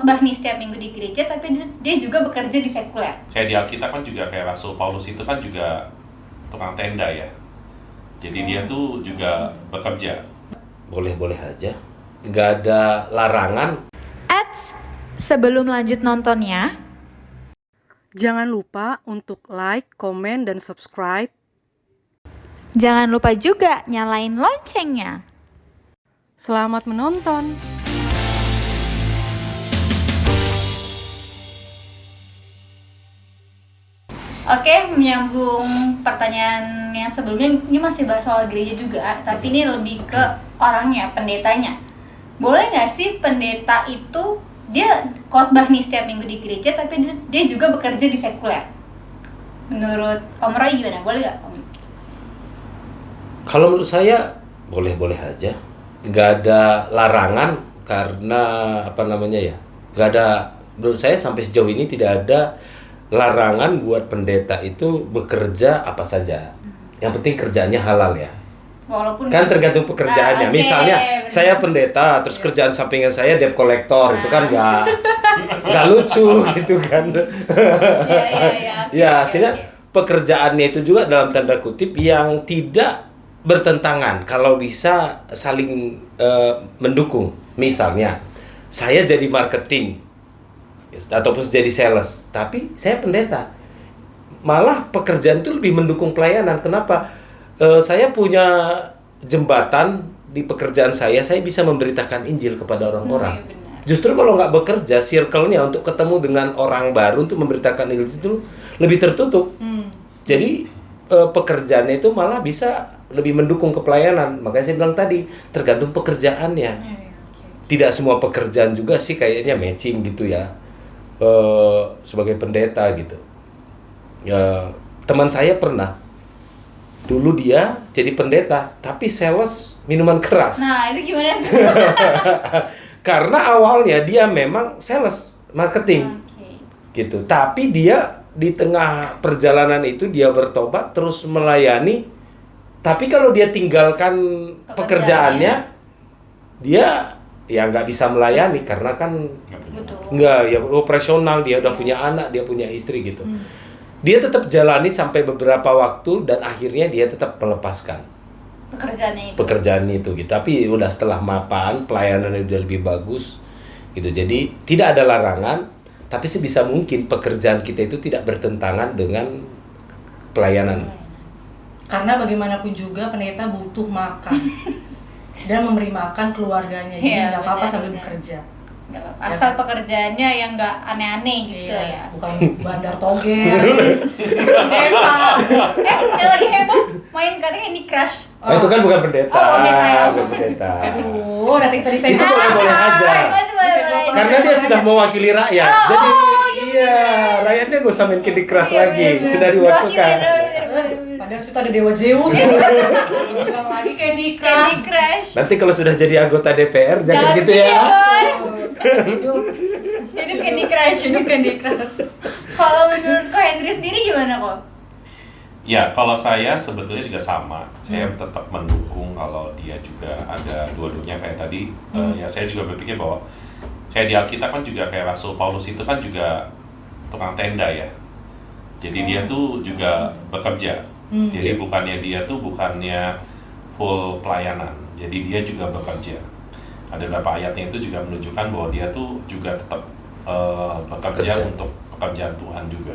khotbah nih setiap minggu di gereja, tapi dia juga bekerja di sekuler. Kayak di Alkitab kan juga kayak Rasul Paulus itu kan juga tukang tenda ya. Jadi dia tuh juga bekerja. Boleh-boleh aja, nggak ada larangan. Sebelum lanjut nontonnya, Jangan lupa untuk like, komen, dan subscribe. jangan lupa juga nyalain loncengnya. Selamat menonton! Oke, menyambung pertanyaan yang sebelumnya, ini masih bahas soal gereja juga, tapi ini lebih ke orangnya, pendetanya. Boleh nggak sih pendeta itu dia khotbah nih setiap minggu di gereja, tapi dia juga bekerja di sekuler? Menurut Om Roy gimana? Boleh nggak, Om? Kalau menurut saya boleh-boleh aja, nggak ada larangan karena nggak ada. Menurut saya sampai sejauh ini tidak ada larangan buat pendeta itu bekerja apa saja. Yang penting kerjaannya halal ya. Walaupun Kan tergantung pekerjaannya. oke, Misalnya bener. saya pendeta, terus kerjaan sampingan saya debt collector, itu kan nggak lucu gitu kan. Ya, tidak. Pekerjaannya itu juga dalam tanda kutip yang tidak bertentangan, kalau bisa saling mendukung. Misalnya saya jadi marketing ataupun jadi sales, tapi saya pendeta, malah pekerjaan itu lebih mendukung pelayanan. Kenapa? Saya punya jembatan di pekerjaan saya bisa memberitakan Injil kepada orang-orang. Iya, benar. Justru kalau nggak bekerja, circle-nya untuk ketemu dengan orang baru untuk memberitakan Injil itu lebih tertutup. Jadi pekerjaannya itu malah bisa lebih mendukung ke pelayanan. Makanya saya bilang tadi, tergantung pekerjaannya. Tidak semua pekerjaan juga sih kayaknya matching gitu ya. Sebagai pendeta gitu. Teman saya pernah, dulu dia jadi pendeta, tapi sales minuman keras. Nah, itu gimana tuh? Karena awalnya dia memang sales, marketing. Gitu. Tapi dia di tengah perjalanan itu dia bertobat terus melayani. Tapi kalau dia tinggalkan pekerjaannya, dia ya nggak bisa melayani karena kan nggak ya operasional, dia udah punya anak, dia punya istri gitu. Dia tetap jalani sampai beberapa waktu dan akhirnya dia tetap melepaskan pekerjaan itu gitu. Tapi udah setelah mapan, pelayanan udah lebih bagus gitu. Jadi tidak ada larangan, tapi sebisa mungkin pekerjaan kita itu tidak bertentangan dengan pelayanan. Karena bagaimanapun juga pendeta butuh makan dan memberi makan keluarganya, jadi nggak apa-apa sambil bekerja. Nggak apa-apa. Asal pekerjaannya yang nggak aneh-aneh gitu ya. Bukan bandar toge. Pendeta. Yang lagi heboh main Candy Crush. Oh, itu kan bukan pendeta. Oh, pendeta ya. Bukan pendeta. Aduh, nanti tadi saya Itu boleh-boleh aja. Karena dia sudah mewakili rakyat. Jadi iya, rakyatnya gak usah main Candy Crush lagi. Sudah diwakilkan. Padahal situ ada Dewa Zeus. Bilang lagi Candy Crush. Nanti kalau sudah jadi anggota DPR jangan gitu ya. Hidup Candy Crush. Hidup Candy Crush. Kalau menurut Ko Henry sendiri gimana kok? Ya, kalau saya sebetulnya juga sama. Saya tetap mendukung kalau dia juga ada dua-duanya kayak tadi. Ya saya juga berpikir bahwa kayak di Alkitab kan juga kayak Rasul Paulus itu kan juga tukang tenda ya. Jadi dia tuh juga bekerja. Jadi dia bukannya full pelayanan. Jadi dia juga bekerja. Ada beberapa ayatnya itu juga menunjukkan bahwa dia tuh juga tetap bekerja untuk pekerjaan Tuhan juga.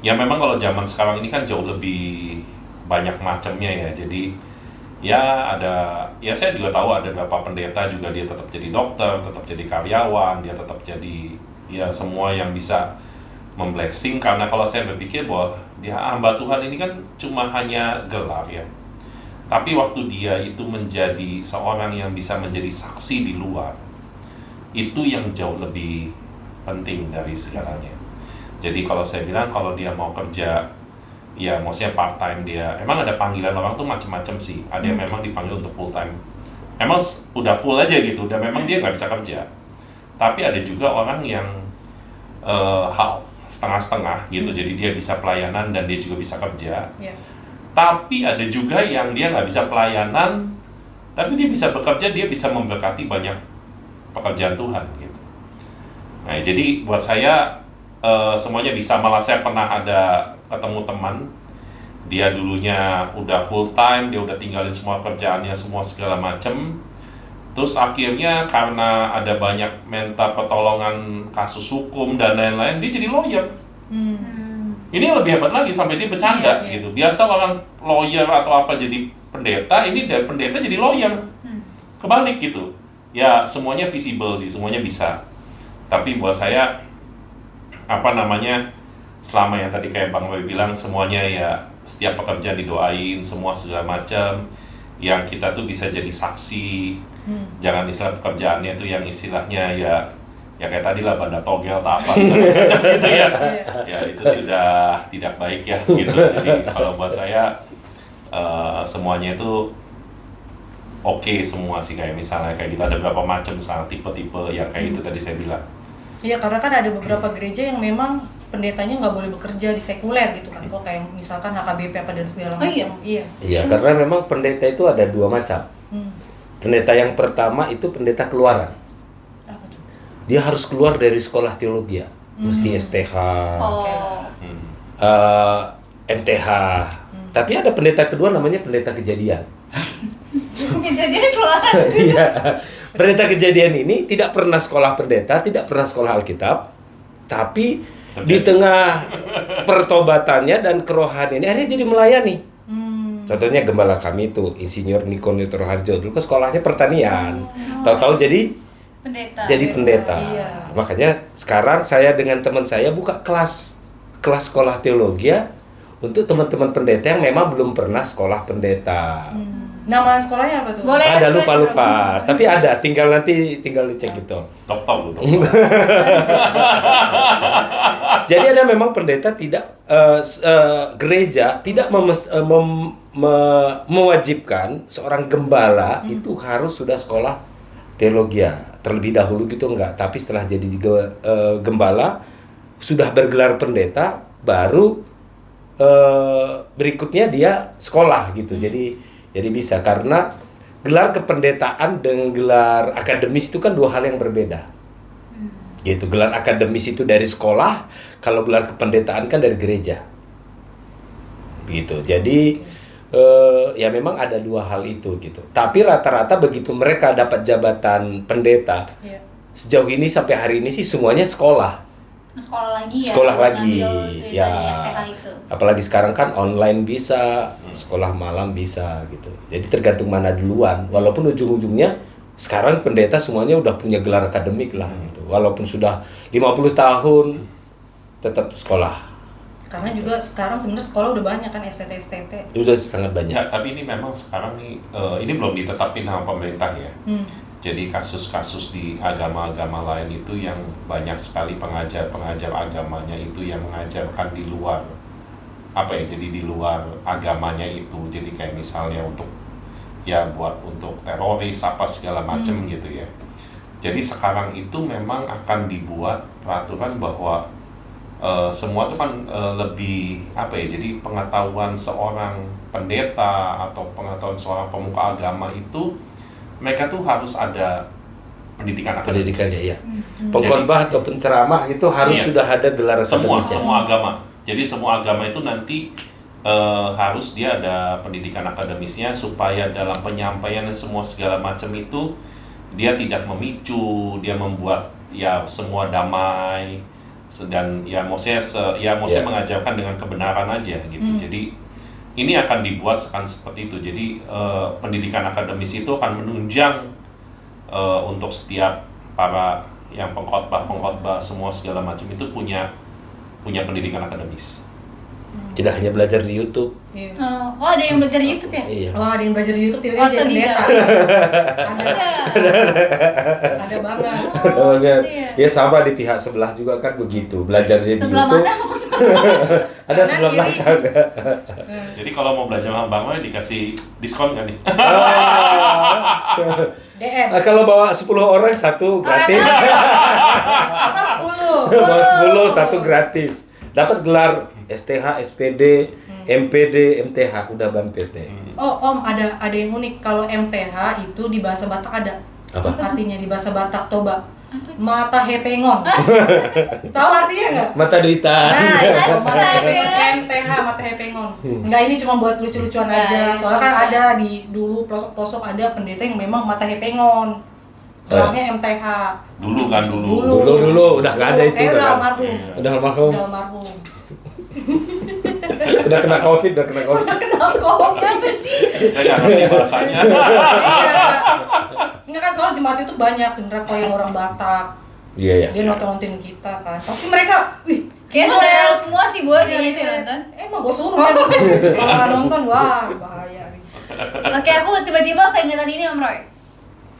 Ya memang kalau zaman sekarang ini kan jauh lebih banyak macamnya ya. Jadi ya saya juga tahu ada beberapa pendeta juga dia tetap jadi dokter, tetap jadi karyawan, dia tetap jadi ya semua yang bisa memblessing. Karena kalau saya berpikir bahwa dia hamba Tuhan ini kan cuma hanya gelar ya. Tapi waktu dia itu menjadi seorang yang bisa menjadi saksi di luar, itu yang jauh lebih penting dari segalanya. Jadi kalau saya bilang kalau dia mau kerja, ya maksudnya part time dia, emang ada panggilan orang tuh macam-macam sih. Ada yang memang dipanggil untuk full time. Emang udah full aja gitu, dan memang dia nggak bisa kerja. Tapi ada juga orang yang half, setengah-setengah gitu. Jadi dia bisa pelayanan dan dia juga bisa kerja. Tapi ada juga yang dia nggak bisa pelayanan, tapi dia bisa bekerja, dia bisa memberkati banyak pekerjaan Tuhan gitu. jadi buat saya semuanya bisa. Malah saya pernah ada ketemu teman, dia dulunya udah full time, dia udah tinggalin semua kerjaannya, semua segala macem. Terus akhirnya karena ada banyak minta pertolongan kasus hukum dan lain-lain, dia jadi lawyer. Ini lebih hebat lagi, sampai dia bercanda gitu. Biasa orang lawyer atau apa jadi pendeta, ini dari pendeta jadi lawyer. Kebalik gitu. Ya semuanya visible sih, semuanya bisa. Tapi buat saya selama yang tadi kayak Bang Roy bilang, semuanya ya setiap pekerjaan didoain, semua segala macam. Yang kita tuh bisa jadi saksi. Jangan istilah pekerjaannya tuh yang istilahnya ya kayak tadi lah, banda togel tak apa segala macam gitu ya. Ya itu sih udah tidak baik ya gitu. Jadi kalau buat saya semuanya itu oke semua sih, kayak misalnya kayak gitu ada beberapa macam misalnya tipe-tipe yang kayak itu tadi saya bilang. Iya, karena kan ada beberapa gereja yang memang pendetanya nggak boleh bekerja di sekuler gitu kan, kok kayak misalkan HKBP apa dan segala macam. Iya, karena memang pendeta itu ada dua macam. Pendeta yang pertama itu pendeta keluaran. Apa tuh? Dia harus keluar dari sekolah teologi, mesti STH, MTH. Tapi ada pendeta kedua namanya pendeta kejadian. Kejadian keluar. Iya. Pendeta kejadian ini tidak pernah sekolah pendeta, tidak pernah sekolah Alkitab, tapi di tengah pertobatannya dan kerohaniannya akhirnya jadi melayani. Contohnya gembala kami itu Insinyur Niko Nitro Harjo, dulu ke sekolahnya pertanian, tahu-tahu jadi pendeta. Iya. Makanya sekarang saya dengan teman saya buka kelas sekolah teologi ya, untuk teman-teman pendeta yang memang belum pernah sekolah pendeta. Nama sekolahnya apa tuh? Boleh. Ada lupa, tapi ada, tinggal dicek gitu. Top lu dong. Jadi ada memang pendeta tidak gereja tidak mewajibkan seorang gembala itu harus sudah sekolah teologi terlebih dahulu gitu, enggak. Tapi setelah jadi gembala sudah bergelar pendeta, baru berikutnya dia sekolah gitu. Jadi bisa, karena gelar kependetaan dengan gelar akademis itu kan dua hal yang berbeda. Gitu, gelar akademis itu dari sekolah, kalau gelar kependetaan kan dari gereja. Gitu. Jadi ya memang ada dua hal itu gitu. Tapi rata-rata begitu mereka dapat jabatan pendeta, sejauh ini sampai hari ini sih semuanya sekolah. Sekolah lagi ya. Apalagi sekarang kan online bisa, sekolah malam bisa gitu. Jadi tergantung mana duluan. Walaupun ujung-ujungnya sekarang pendeta semuanya udah punya gelar akademik lah gitu. Walaupun sudah 50 tahun tetap sekolah. Karena juga sekarang sebenarnya sekolah udah banyak kan, STT. Sudah sangat banyak. Ya, tapi ini memang sekarang nih ini belum ditetapin sama pemerintah ya. Jadi kasus-kasus di agama-agama lain itu yang banyak sekali pengajar-pengajar agamanya itu yang mengajarkan di luar jadi di luar agamanya itu. Jadi kayak misalnya untuk teroris apa segala macam gitu ya. Jadi sekarang itu memang akan dibuat peraturan bahwa semua itu kan lebih jadi pengetahuan seorang pendeta atau pengetahuan seorang pemuka agama itu mereka tuh harus ada pendidikan akademis. Pendidikannya, iya. Pengkhotbah atau penceramah itu harus sudah ada gelar akademisnya. Semua agama. Jadi semua agama itu nanti harus dia ada pendidikan akademisnya, supaya dalam penyampaian semua segala macam itu dia tidak memicu, dia membuat semua damai, dan maksudnya mengajarkan dengan kebenaran aja gitu. Jadi ini akan dibuat seperti itu. Jadi pendidikan akademis itu akan menunjang untuk setiap para yang pengkhotbah semua segala macam itu punya pendidikan akademis. Tidak hanya belajar di YouTube. Iya. Ada yang belajar di YouTube ya? Iya. Wah, ada yang belajar di YouTube tiba-tiba jadi pendeta. Ada banget. Ya sama di pihak sebelah juga kan begitu, belajar di Sebelah YouTube. mana? Ada sebelah belakang. Jadi kalau mau belajar sama Bang Roy dikasih diskon kan nih? DM. Kalau bawa 10 orang satu gratis. Asal 10. Bawa 10 satu gratis. Dapat gelar STH, SPD, MPD, MTH, udah BAM PT. Oh, Om, ada yang unik. Kalau MTH itu di bahasa Batak ada. Apa? Artinya di bahasa Batak Toba. Mata hepengon. Tahu artinya nggak? Mata duitan. Nah, itu mata Astaga. hepengon, MTH, mata hepengon. Enggak, ini cuma buat lucu-lucuan aja. Soalnya kan ada di dulu pelosok-pelosok ada pendeta yang memang mata hepengon. Gelangnya MTH. Dulu kan dulu. Dulu udah nggak ada itu. Kayaknya udah Kan? almarhum. Udah almarhum. Udah almarhum. Udah kena covid. Kenapa sih? Saya nggak ngerti bahasanya. Iya. Enggak kan soal jemaat itu banyak sebenarnya kok yang orang Batak. Iya. Dia nonton-nontonin kita kan. Pasti mereka, wih, Kayak saudara lu semua sih buat yang itu nonton. Emang gue suruh kan. Kalau nggak nonton, wah bahaya. Oke, aku tiba-tiba keingetan ini Om Roy.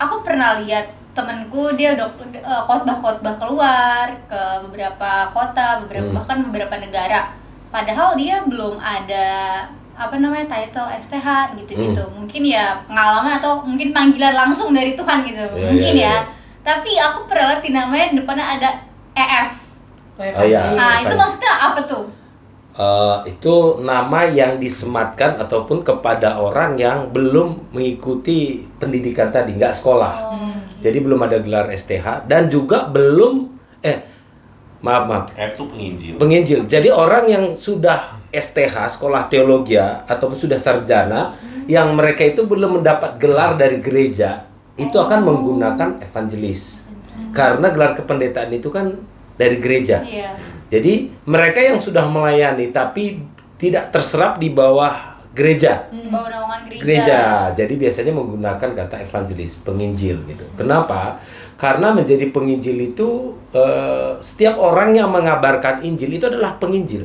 Aku pernah lihat temenku dia udah khotbah-khotbah keluar ke beberapa kota, bahkan beberapa negara. Padahal dia belum ada title STH gitu-gitu. Mungkin ya pengalaman atau mungkin panggilan langsung dari Tuhan gitu. Mungkin ya. Tapi aku pernah lihat di namanya depannya ada EF. Oh iya. Nah, itu maksudnya apa tuh? Itu nama yang disematkan ataupun kepada orang yang belum mengikuti pendidikan tadi, nggak sekolah. Jadi belum ada gelar STH dan juga belum maaf. F itu penginjil. Penginjil. Jadi orang yang sudah STH, sekolah teologi ataupun sudah sarjana, yang mereka itu belum mendapat gelar dari gereja, itu akan menggunakan evangelis. Karena gelar kependetaan itu kan dari gereja. Iya. Jadi mereka yang sudah melayani tapi tidak terserap di bawah gereja. Bawa naungan gereja. Gereja. Jadi biasanya menggunakan kata evangelis, penginjil gitu. Kenapa? Karena menjadi penginjil itu setiap orang yang mengabarkan Injil itu adalah penginjil.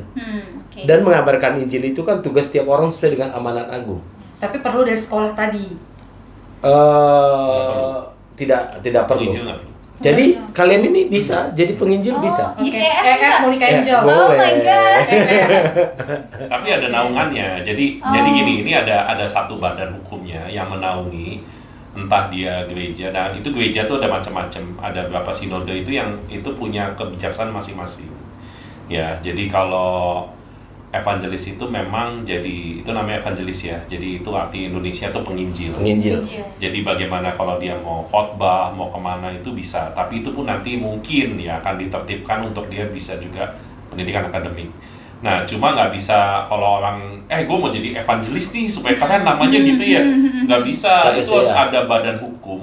Okay. Dan mengabarkan Injil itu kan tugas setiap orang sesuai dengan amanat agung. Tapi perlu dari sekolah tadi. Tidak perlu. Penginjil nggak perlu. Jadi kalian ini bisa jadi penginjil bisa. Jadi Oke. EF bisa? Monica Angel. boleh. Oh my god. Tapi ada naungannya. Jadi gini, ini ada satu badan hukumnya yang menaungi entah dia gereja, dan itu gereja tuh ada macam-macam. Ada beberapa sinode itu yang itu punya kebijaksanaan masing-masing. Ya, jadi kalau evangelis itu memang jadi itu namanya evangelis ya. Jadi itu arti Indonesia tuh penginjil. Penginjil. Jadi bagaimana kalau dia mau khotbah, mau kemana itu bisa. Tapi itu pun nanti mungkin ya akan ditertibkan untuk dia bisa juga pendidikan akademik. Nah, cuma nggak bisa kalau orang, gue mau jadi evangelis nih supaya keren namanya gitu ya. Nggak bisa, itu harus ada badan hukum.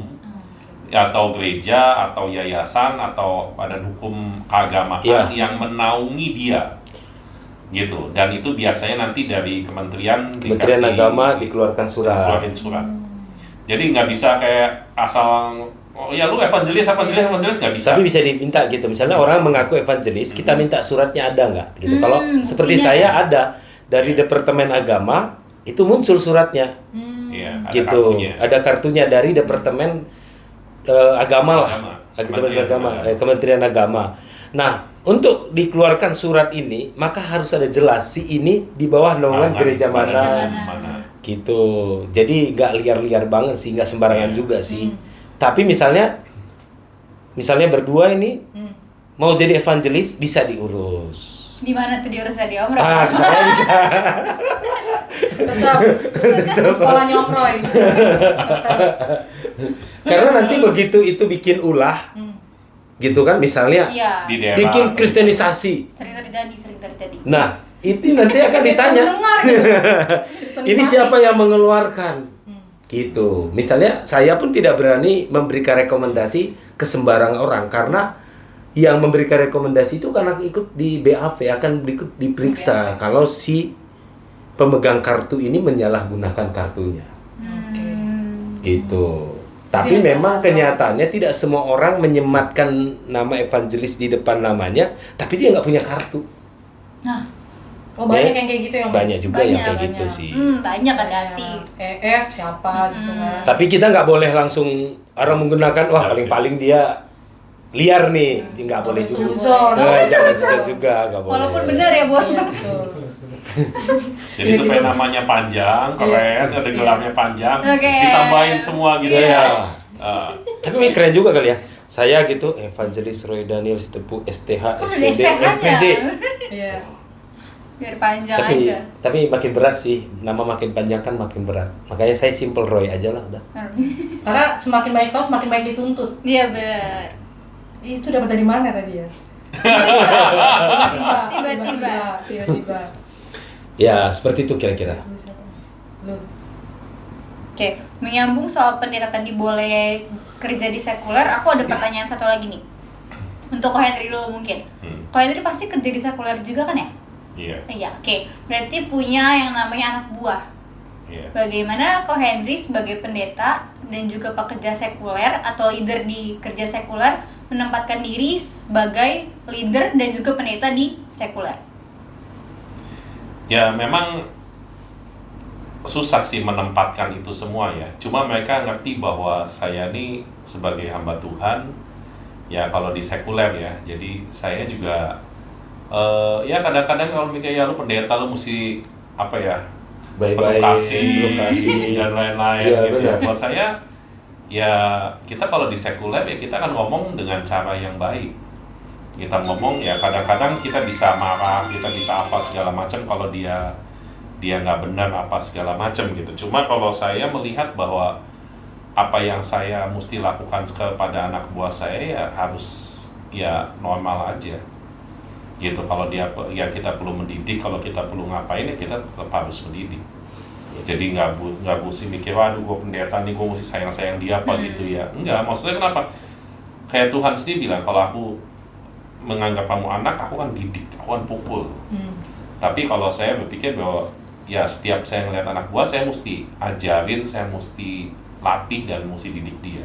Atau gereja, atau yayasan, atau badan hukum keagamaan yang menaungi dia. Gitu. Dan itu biasanya nanti dari Kementerian Agama dikeluarkan surat. Jadi nggak bisa kayak asal ya lu evangelis nggak bisa. Tapi bisa diminta gitu. Misalnya orang mengaku evangelis, kita minta suratnya ada nggak? Gitu. Kalau seperti buktinya saya ada dari Departemen Agama itu muncul suratnya. Iya, ada Gitu. kartunya. Ada kartunya dari Departemen Agama lah. Kementerian Agama. Nah, untuk dikeluarkan surat ini, maka harus ada jelas si ini di bawah naungan gereja mana. Gitu. Jadi nggak liar-liar banget sih, nggak sembarangan juga sih. Tapi misalnya berdua ini mau jadi evangelis bisa diurus. Di mana tuh diurus tadi Om Roy? Saya bisa. Tetap sekolahnya Om Roy. Karena nanti begitu itu bikin ulah, gitu kan? Misalnya Iya. Di daerah bikin kristenisasi. Sering terjadi. Nah, itu nanti akan ditanya. Ini siapa yang mengeluarkan? Gitu. Misalnya saya pun tidak berani memberikan rekomendasi ke sembarang orang karena yang memberikan rekomendasi itu karena ikut di BAV akan diperiksa kalau si pemegang kartu ini menyalahgunakan kartunya. Gitu. Tapi memang kenyataannya tidak semua orang menyematkan nama evangelis di depan namanya, tapi dia nggak punya kartu. Nah, banyak yang kayak gitu yang banyak juga yang kayak gitu sih. Banyak hati-hati. EF siapa gitu kan. Tapi kita nggak boleh langsung orang menggunakan paling-paling dia liar nih, nggak boleh juga. Jangan suzon juga, nggak boleh. Walaupun benar ya, Bu. Iya, betul. Jadi supaya namanya panjang, keren, ada gelarnya panjang, ditambahin semua gitu ya. ya. Tapi ini keren juga kali ya. Saya gitu, Evangelis Roy Daniel Sitepu STH, SPD, MPD. Iya. Biar panjang aja. Tapi makin berat sih, nama makin panjang kan makin berat. Makanya saya simple Roy aja lah udah. Karena semakin banyak tahu semakin banyak dituntut. Iya benar. Itu dapat dari mana tadi ya? Tiba-tiba. Ya, seperti itu kira-kira. Lu. Oke, menyambung soal pendeta tadi boleh kerja di sekuler, aku ada pertanyaan satu lagi nih. Untuk Ko Henry dulu mungkin. Ko Henry pasti kerja di sekuler juga kan ya? Iya. Iya, oke. Berarti punya yang namanya anak buah. Iya. Bagaimana Ko Henry sebagai pendeta dan juga pekerja sekuler atau leader di kerja sekuler menempatkan diri sebagai leader dan juga pendeta di sekuler? Ya memang susah sih menempatkan itu semua ya. Cuma mereka ngerti bahwa saya nih sebagai hamba Tuhan, ya kalau di sekuler ya. Jadi saya juga ya kadang-kadang kalau mikir ya lu pendeta lu mesti apa ya, Bye-bye, penuh kasih dan lain-lain Iya, gitu ya. benar. Buat saya ya kita kalau di sekuler ya kita kan ngomong dengan cara yang baik. Kita ngomong ya kadang-kadang kita bisa marah, kita bisa apa segala macam kalau dia nggak benar apa segala macam gitu. Cuma kalau saya melihat bahwa apa yang saya mesti lakukan kepada anak buah saya ya harus ya normal aja gitu. Kalau dia ya kita perlu mendidik, kalau kita perlu ngapain ya kita tetap harus mendidik. Jadi nggak mesti mikir waduh gue pendeta nih gue mesti sayang dia apa gitu ya. Enggak, maksudnya kenapa? Kayak Tuhan sendiri bilang kalau aku menganggap kamu anak, aku kan didik, aku kan pukul. Tapi kalau saya berpikir bahwa ya setiap saya ngeliat anak buah, saya mesti ajarin, saya mesti latih dan mesti didik dia.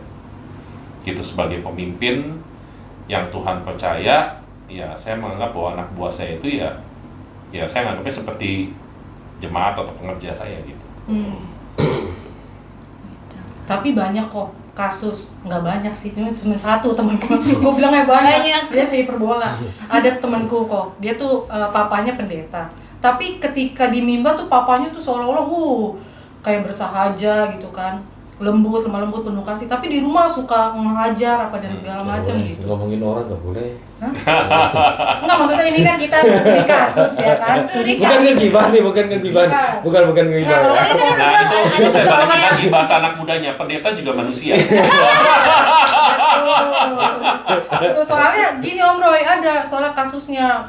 Gitu sebagai pemimpin yang Tuhan percaya, ya saya menganggap bahwa anak buah saya itu ya saya menganggapnya seperti jemaat atau pengerja saya gitu. Tapi banyak kok kasus, nggak banyak sih, cuma satu temanku. Gue bilangnya banyak. Dia hiperbola. Ada temanku kok, dia tuh papanya pendeta. Tapi ketika di mimbar tuh papanya tuh seolah-olah kayak bersahaja gitu kan, lemah lembut penuh kasih. Tapi di rumah suka ngehajar apa dan segala macam gitu. Ngomongin orang nggak boleh. Enggak, maksudnya ini kan kita studi kasus ya kan. Bukan ngegibah nih, bukan ngegibah. Bukan ngegibah. Nah itu saya balikin lagi bahasa anak mudanya, pendeta juga manusia. Itu soalnya gini Om Roy, ada soalnya kasusnya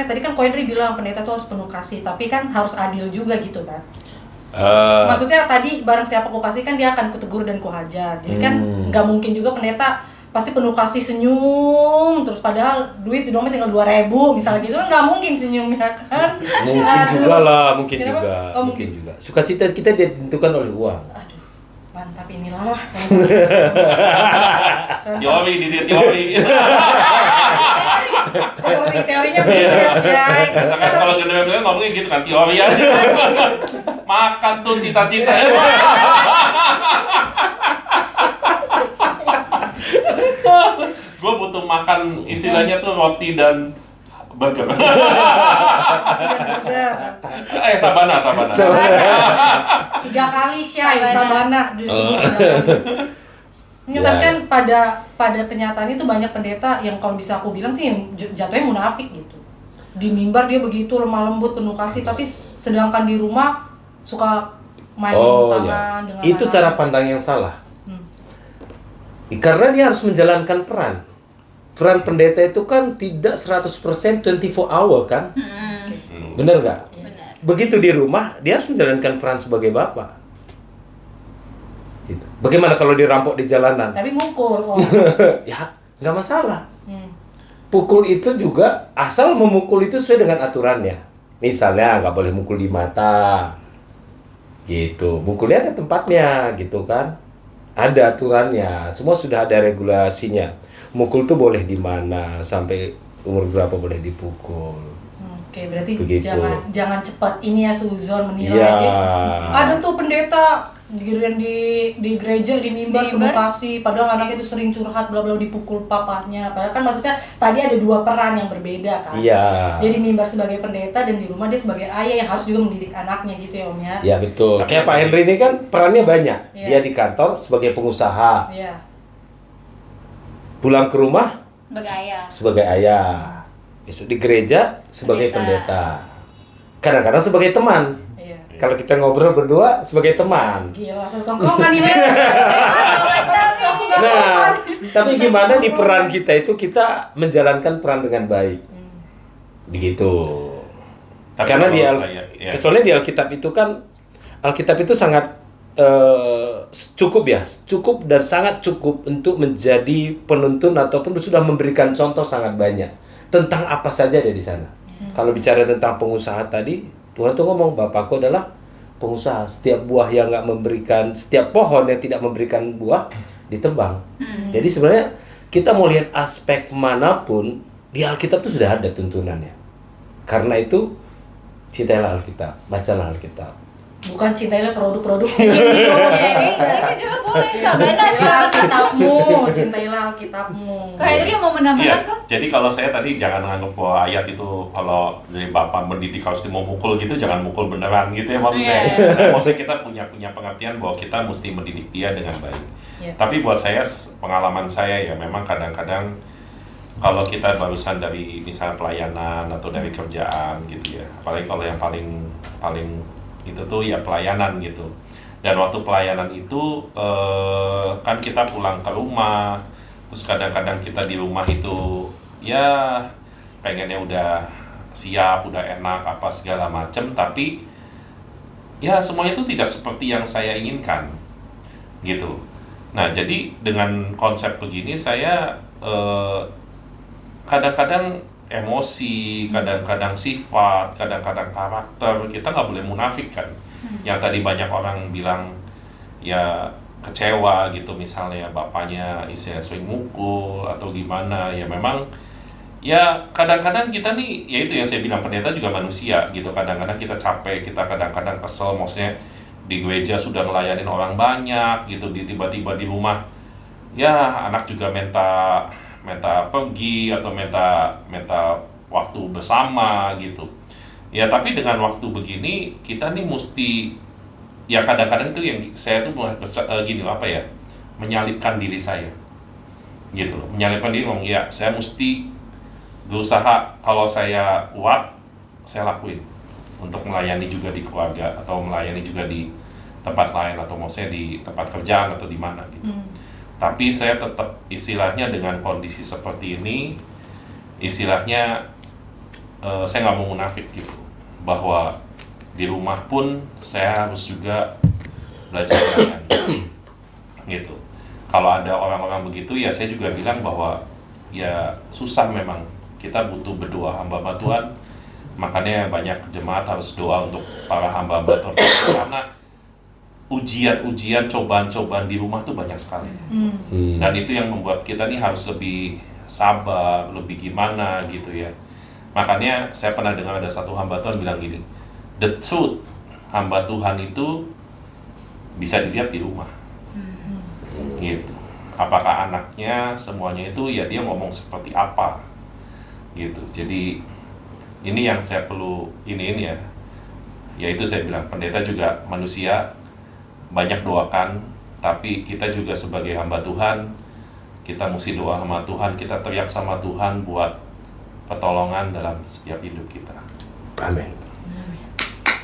tadi kan Ko Henry bilang pendeta tuh harus penuh kasih, tapi kan harus adil juga gitu kan. Maksudnya tadi barang siapa ku kasih kan dia akan kutegur dan kuhajar. Jadi kan nggak mungkin juga pendeta pasti penuh kasih senyum terus padahal duit di dompet tinggal 2.000 misalnya gitu kan nggak mungkin senyumnya kan. Mungkin juga lah, mungkin Kenapa? juga. Oh, Mungkin juga. Sukacita kita ditentukan oleh uang. Aduh, mantap inilah. Teori di dia teori. Teorinya beres ya. Misalkan kalau gendera-gendera ngomongnya gitu kan teori aja. Makan tuh cita-cita. Gue butuh makan istilahnya tuh roti dan burger. Sabana. 3 kali Syai Sabana disebut 3 kali. Tapi kan pada kenyataan itu banyak pendeta yang kalau bisa aku bilang sih jatuhnya munafik gitu. Di mimbar dia begitu lemah lembut penuh kasih, tapi sedangkan di rumah suka main tangan dengan itu cara pandang yang salah. Karena dia harus menjalankan peran. Peran pendeta itu kan tidak 100% 24 hour kan? Bener nggak? Benar. Begitu di rumah, dia harus menjalankan peran sebagai bapak. Gitu. Bagaimana kalau dirampok di jalanan? Tapi mukul. Ya, nggak masalah. Pukul itu juga, asal memukul itu sesuai dengan aturannya. Misalnya, nggak boleh mukul di mata. Gitu. Mukulnya ada tempatnya, gitu kan? Ada aturannya. Semua sudah ada regulasinya. Mukul tuh boleh di mana, sampai umur berapa boleh dipukul. Oke, berarti Begitu. jangan cepat ini ya suzon menilai. Iya. Ada tuh pendeta di gereja di mimbar penuh kasih, padahal anaknya itu sering curhat bla bla dipukul papanya. Padahal kan maksudnya tadi ada 2 peran yang berbeda kan. Iya. Dia di mimbar sebagai pendeta dan di rumah dia sebagai ayah yang harus juga mendidik anaknya gitu ya Om ya. Ya betul. Kayak Pak Henry ini kan perannya banyak. Iya. Dia di kantor sebagai pengusaha. Iya. Pulang ke rumah Sebagai ayah. sebagai ayah. Besok di gereja sebagai pendeta. Kadang-kadang sebagai teman. Iya. Kalau kita ngobrol berdua sebagai teman. Gila, asal tongkrongan ini. Langsung gak Nah, tapi gimana di peran kita itu kita menjalankan peran dengan baik. Begitu. Tapi Karena kalau di ya. kecuali di Alkitab itu kan Alkitab itu sangat cukup ya, cukup dan sangat cukup untuk menjadi penuntun ataupun sudah memberikan contoh sangat banyak tentang apa saja ada di sana. Kalau bicara tentang pengusaha tadi, Tuhan tuh ngomong Bapakku adalah pengusaha. Setiap buah yang nggak memberikan, setiap pohon yang tidak memberikan buah ditebang. Jadi sebenarnya kita mau lihat aspek manapun di Alkitab itu sudah ada tuntunannya. Karena itu cintailah Alkitab, bacalah Alkitab. Bukan cintailah produk-produk. Ini juga boleh, Sabana silakan. Alkitabmu, cintailah Alkitabmu. Kak Henry mau menambahkan Iya, kok? jadi kalau saya tadi jangan anggap bahwa ayat itu kalau dari Bapak mendidik harus dimukul gitu, jangan mukul beneran gitu ya maksud saya. Maksudnya kita punya pengertian bahwa kita mesti mendidik dia dengan baik. Iya. Tapi buat saya, pengalaman saya ya memang kadang-kadang kalau kita barusan dari misalnya pelayanan atau dari kerjaan gitu ya, apalagi kalau yang paling itu tuh ya pelayanan gitu. Dan waktu pelayanan itu kan kita pulang ke rumah, terus kadang-kadang kita di rumah itu ya pengennya udah siap, udah enak apa segala macem, tapi ya semuanya itu tidak seperti yang saya inginkan gitu. Nah jadi dengan konsep begini saya kadang-kadang emosi, kadang-kadang sifat, kadang-kadang karakter, kita nggak boleh munafik kan. Yang tadi banyak orang bilang ya kecewa gitu, misalnya bapaknya istrinya sering mukul atau gimana, ya memang ya kadang-kadang kita nih, ya itu yang saya bilang, pendeta juga manusia gitu, kadang-kadang kita capek, kita kadang-kadang kesel, maksudnya di gereja sudah ngelayanin orang banyak gitu, tiba-tiba di rumah ya anak juga minta pergi atau minta waktu bersama gitu. Ya tapi dengan waktu begini kita nih mesti ya kadang-kadang itu yang saya tuh gini apa ya, menyalipkan diri saya gitu loh, menyalipkan diri ngomong ya saya mesti berusaha, kalau saya kuat saya lakuin untuk melayani juga di keluarga atau melayani juga di tempat lain atau maksudnya di tempat kerjaan atau di mana gitu. Tapi saya tetap istilahnya dengan kondisi seperti ini, istilahnya saya nggak mau munafik gitu, bahwa di rumah pun saya harus juga belajar melayani gitu. Kalau ada orang-orang begitu ya saya juga bilang bahwa ya susah memang, kita butuh berdoa hamba Tuhan, makanya banyak jemaat harus doa untuk para hamba Tuhan karena ujian-ujian, cobaan-cobaan di rumah tuh banyak sekali. Dan itu yang membuat kita nih harus lebih sabar, lebih gimana gitu ya. Makanya saya pernah dengar ada satu hamba Tuhan bilang gini, the truth, hamba Tuhan itu bisa dilihat di rumah. Gitu. Apakah anaknya semuanya itu ya dia ngomong seperti apa gitu. Jadi ini yang saya perlu ini ya. Yaitu saya bilang pendeta juga manusia, banyak doakan, tapi kita juga sebagai hamba Tuhan, kita mesti doa sama Tuhan, kita teriak sama Tuhan buat pertolongan dalam setiap hidup kita. Amin.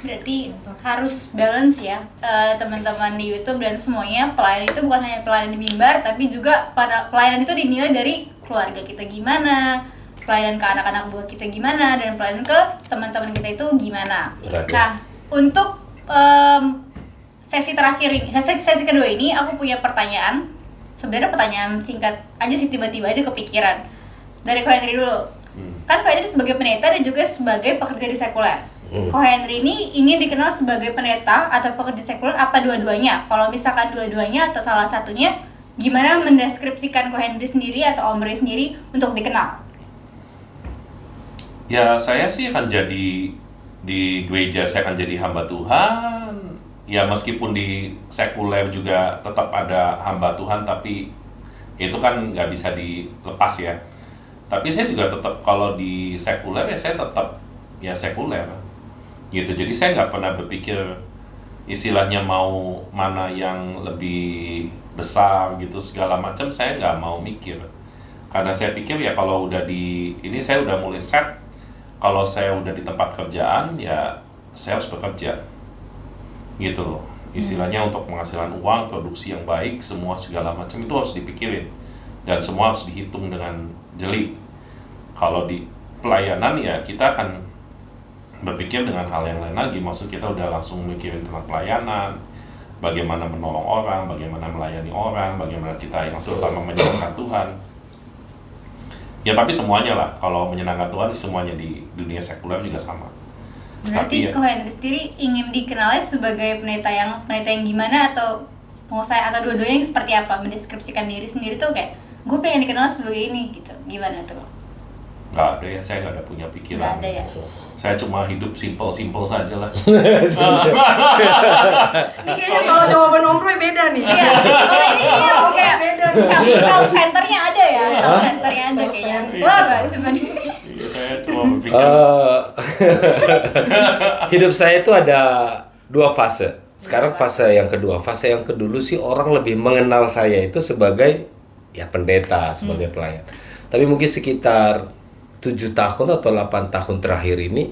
Berarti harus balance ya, teman-teman di YouTube dan semuanya. Pelayanan itu bukan hanya pelayanan di mimbar, tapi juga pada pelayanan itu dinilai dari keluarga kita gimana, pelayanan ke anak-anak buat kita gimana, dan pelayanan ke teman-teman kita itu gimana. Nah, untuk sesi terakhir ini, sesi kedua ini aku punya pertanyaan. Sebenarnya pertanyaan singkat aja sih, tiba-tiba aja kepikiran. Dari Ko Henry dulu. Kan Ko Henry sebagai pendeta dan juga sebagai pekerja di sekuler. Ko Henry ini ingin dikenal sebagai pendeta atau pekerja sekuler, apa dua-duanya? Kalau misalkan dua-duanya atau salah satunya, gimana mendeskripsikan Ko Henry sendiri atau Om Roy sendiri untuk dikenal? Ya saya sih akan jadi di gereja, saya akan jadi hamba Tuhan. Ya meskipun di sekuler juga tetap ada hamba Tuhan, tapi itu kan nggak bisa dilepas ya. Tapi saya juga tetap, kalau di sekuler ya saya tetap ya sekuler gitu. Jadi saya nggak pernah berpikir istilahnya mau mana yang lebih besar gitu segala macam, saya nggak mau mikir. Karena saya pikir ya kalau udah di ini, saya udah mulai set, kalau saya udah di tempat kerjaan ya saya harus bekerja gitu loh. Istilahnya untuk penghasilan uang, produksi yang baik, semua segala macam itu harus dipikirin dan semua harus dihitung dengan jeli. Kalau di pelayanan ya kita akan berpikir dengan hal yang lain lagi. Maksud kita udah langsung mikirin tentang pelayanan, bagaimana menolong orang, bagaimana melayani orang, bagaimana kita yang terutama menyenangkan Tuhan. Ya tapi semuanya lah, kalau menyenangkan Tuhan semuanya di dunia sekuler juga sama. Berarti Tapi Ko Hendrik sendiri ingin dikenali sebagai pendeta yang gimana, atau pengusaha, atau dua-duanya yang seperti apa? Mendeskripsikan diri sendiri tuh kayak gue pengen dikenal sebagai ini gitu, gimana tuh? nggak ada ya, saya nggak ada punya pikiran. Nggak ada ya? Saya cuma hidup simple saja lah. Kayaknya kalau jawaban Om Roy beda nih. Iya, kalau ini iya oke. Beda. Self centernya ada ya, self centernya ada kayaknya. Coba Iya, saya cuma berpikir. Hidup saya itu ada 2 fase. Sekarang fase yang kedua. Fase yang kedulu sih orang lebih mengenal saya itu sebagai ya pendeta, sebagai pelayan. Tapi mungkin sekitar 7 tahun atau 8 tahun terakhir ini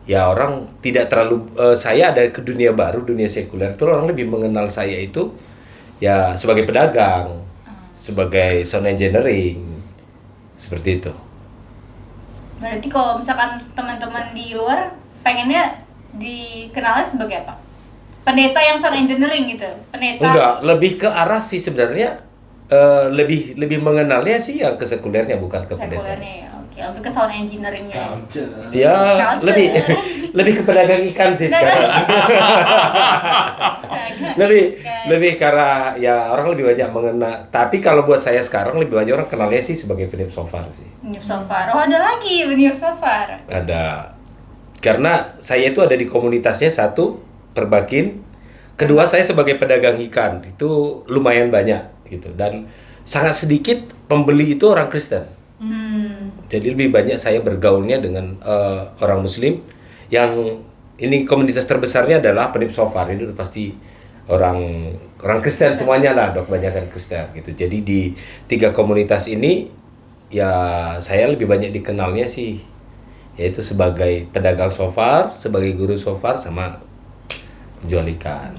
ya orang tidak terlalu saya ada ke dunia baru, dunia sekuler itu orang lebih mengenal saya itu ya sebagai pedagang, sebagai sound engineering, seperti itu. Berarti kalau misalkan teman-teman di luar pengennya dikenalnya sebagai apa? Pendeta yang sound engineering gitu? Pendeta? Enggak, lebih ke arah sih sebenarnya lebih mengenalnya sih ya ke sekulernya, bukan ke pendeta. Sekulernya ya, oke. Lebih ke sound engineering-nya. Ya, Culture. lebih ke pedagang ikan sih sekarang. lebih karena ya orang lebih banyak mengenal. Tapi kalau buat saya sekarang lebih banyak orang kenalnya sih sebagai Philip Sofar sih. Philip Sofar. Oh, ada lagi Philip Sofar. Ada. Karena saya itu ada di komunitasnya, satu Perbakin, kedua saya sebagai pedagang ikan itu lumayan banyak gitu, dan sangat sedikit pembeli itu orang Kristen. Jadi lebih banyak saya bergaulnya dengan orang Muslim. Yang ini komunitas terbesarnya adalah Philip Sofar, itu pasti orang Kristen semuanya lah, kebanyakan Kristen gitu. Jadi di 3 komunitas ini ya saya lebih banyak dikenalnya sih yaitu sebagai pedagang sofar, sebagai guru sofar, sama jual ikan.